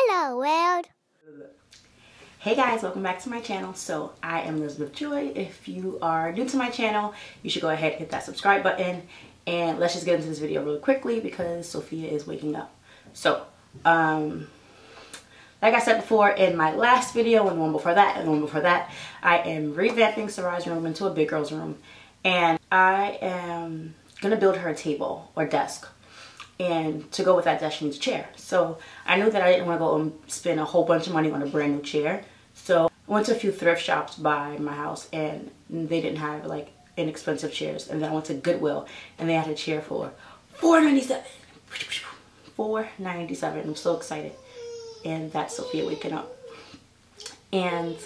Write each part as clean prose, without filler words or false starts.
Hello world. Hey guys, welcome back to my channel. So I am Elizabeth Joy. If you are new to my channel, you should go ahead and hit that subscribe button, and let's just get into this video really quickly because Sophia is waking up. So like I said before in my last video and the one before that and the one before that, I am revamping Sarai's room into a big girl's room, and I am gonna build her a table or desk. And to go with that desk, she needs a chair. So I knew that I didn't want to go and spend a whole bunch of money on a brand new chair. So I went to a few thrift shops by my house, and they didn't have like inexpensive chairs. And then I went to GoodWill, and they had a chair for $4.97. $4.97. I'm so excited. And that's Sophia waking up. And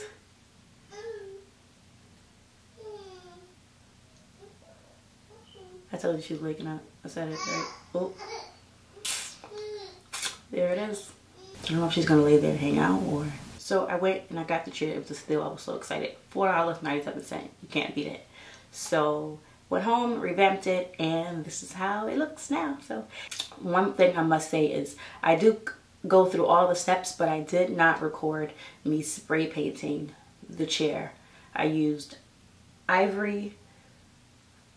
I told you she was waking up. I said it right. Oh, there it is. I don't know if she's gonna lay there and hang out or. So I went and I got the chair. It was a steal. I was so excited. $4.97. You can't beat it. So went home, revamped it, and this is how it looks now. So one thing I must say is I do go through all the steps, but I did not record me spray painting the chair. I used ivory.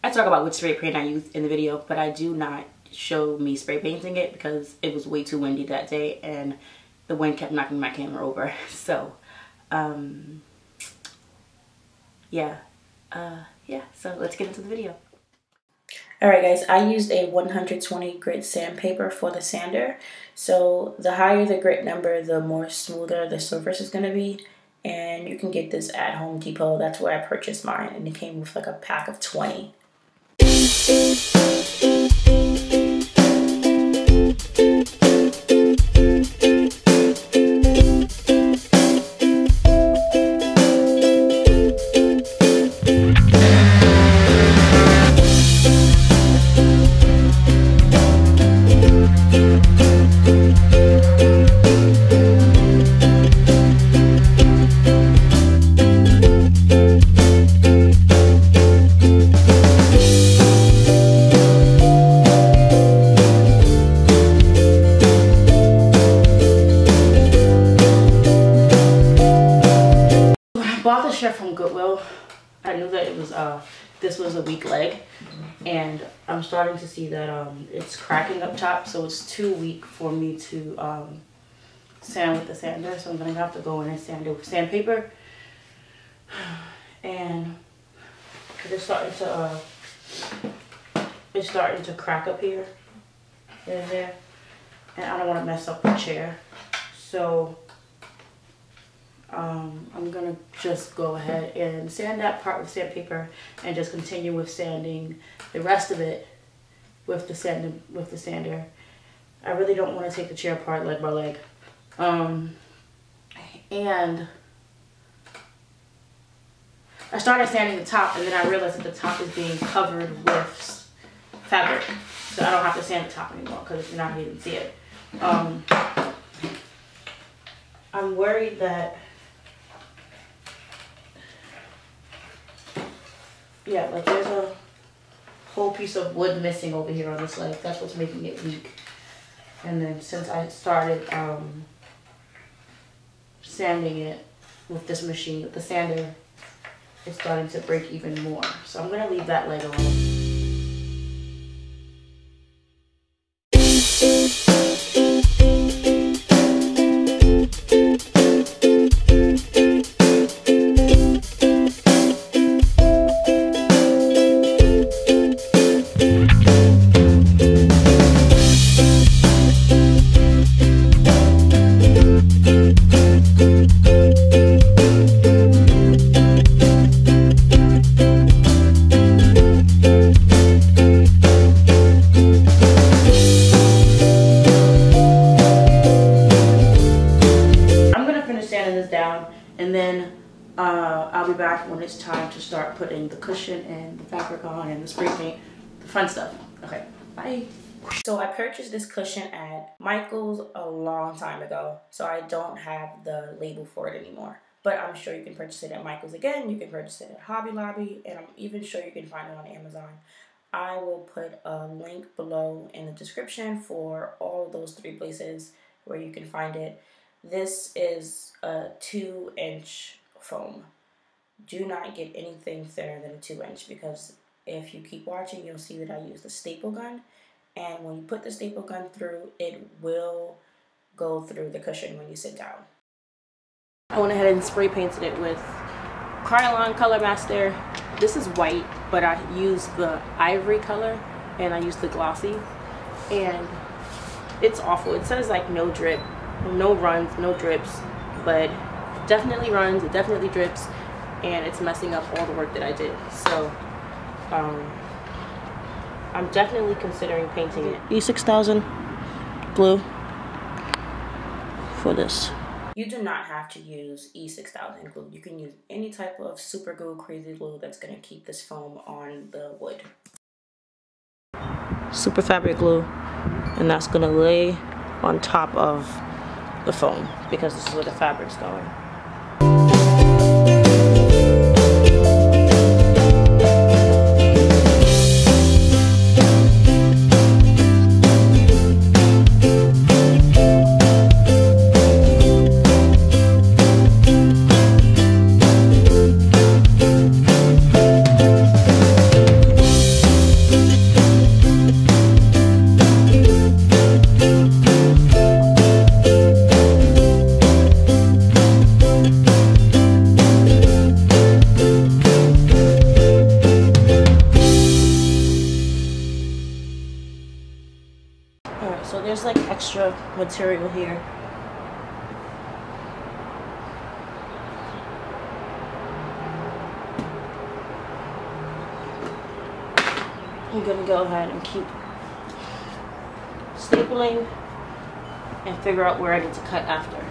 I talk about which spray paint I used in the video, but I do not show me spray painting it because it was way too windy that day and the wind kept knocking my camera over. So yeah, so let's get into the video. Alright guys, I used a 120 grit sandpaper for the sander. So the higher the grit number, the more smoother the surface is going to be. And you can get this at Home Depot. That's where I purchased mine, and it came with like a pack of 20. Bought this shirt from GoodWill. I knew that it was this was a weak leg, and I'm starting to see that it's cracking up top, so it's too weak for me to sand with the sander. So I'm gonna have to go in and sand it with sandpaper, and it's starting to crack up here and there, and I don't want to mess up the chair. So I'm gonna just go ahead and sand that part with sandpaper and just continue with sanding the rest of it with the sander. I really don't want to take the chair apart leg by leg. And I started sanding the top, and then I realized that the top is being covered with fabric, so I don't have to sand the top anymore because you're not gonna even see it. I'm worried that like there's a whole piece of wood missing over here on this leg. That's what's making it weak. And then since I started sanding it with this machine, with the sander, it's starting to break even more. So I'm gonna leave that leg alone. And then I'll be back when it's time to start putting the cushion and the fabric on and the spray paint, the fun stuff. Okay, bye. So I purchased this cushion at Michael's a long time ago, so I don't have the label for it anymore. But I'm sure you can purchase it at Michael's again. You can purchase it at Hobby Lobby, and I'm even sure you can find it on Amazon. I will put a link below in the description for all those 3 places where you can find it. This is a 2-inch foam. Do not get anything thinner than a 2-inch, because if you keep watching, you'll see that I use the staple gun. And when you put the staple gun through, it will go through the cushion when you sit down. I went ahead and spray painted it with Krylon Color Master. This is white, but I used the ivory color and I used the glossy. And it's awful. It says like no drip, no runs, no drips, but it definitely runs, it definitely drips, and it's messing up all the work that I did. So I'm definitely considering painting it. E6000 glue for this. You do not have to use E6000 glue. You can use any type of super glue, crazy glue that's going to keep this foam on the wood. Super fabric glue, and that's going to lay on top of the foam because this is where the fabric's going. So there's like extra material here. I'm gonna go ahead and keep stapling and figure out where I need to cut after.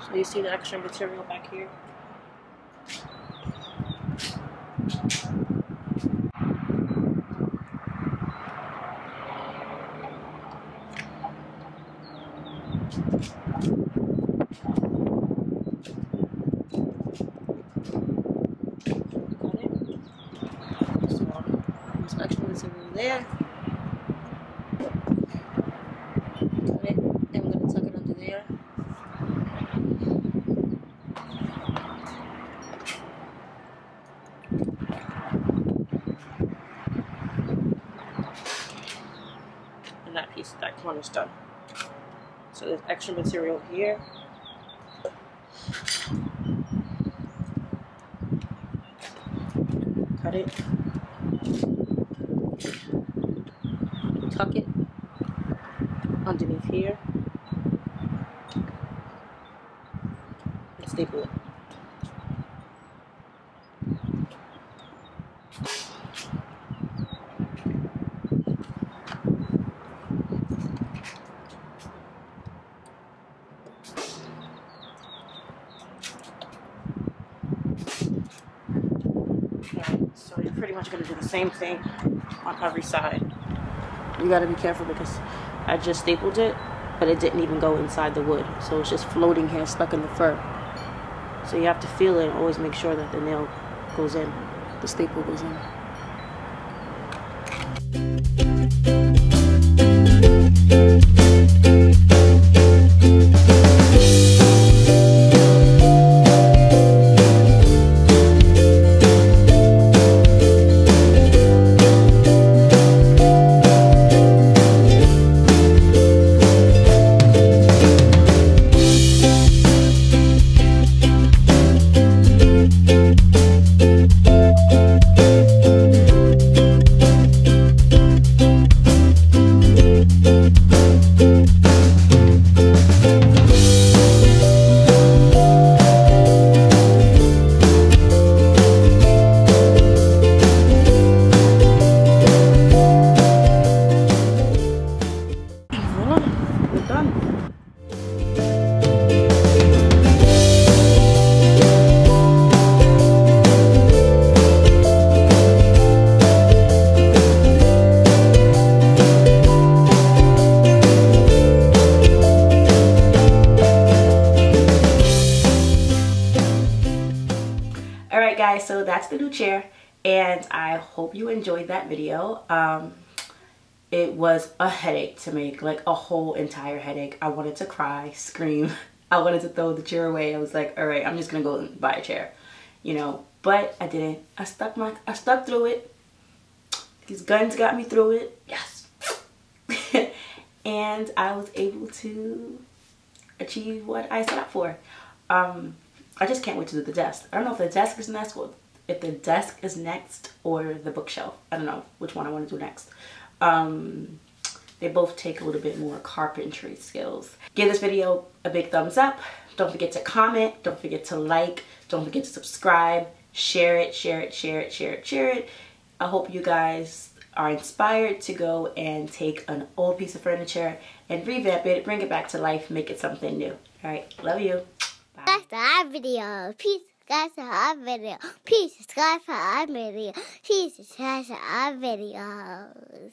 So you see the extra material back here? So extra material there. Cut it, and I'm gonna tuck it under there. And that piece, that corner's done. So there's extra material here. Cut it. Tuck it underneath here. And staple it. So you're pretty much going to do the same thing on every side. You got to be careful because I just stapled it, but it didn't even go inside the wood. So it's just floating here, stuck in the fur. So you have to feel it and always make sure that the nail goes in, the staple goes in. so that's the new chair, and I hope you enjoyed that video. It was a headache to make, like a whole entire headache. I wanted to cry, scream. I wanted to throw the chair away. I was like, all right, I'm just gonna go and buy a chair, you know, but I didn't. I stuck through it. These guns got me through it. Yes. And I was able to achieve what I set up for. I just can't wait to do the desk. I don't know if the desk is next, or if the desk is next, or the bookshelf. I don't know which one I want to do next. They both take a little bit more carpentry skills. Give this video a big thumbs up. Don't forget to comment. Don't forget to like. Don't forget to subscribe. Share it, share it, share it, share it, share it. I hope you guys are inspired to go and take an old piece of furniture and revamp it, bring it back to life, make it something new. All right, love you. Bye. That's our video. Peace. That's our video. Peace. Subscribe for our video. Peace. Subscribe for our videos.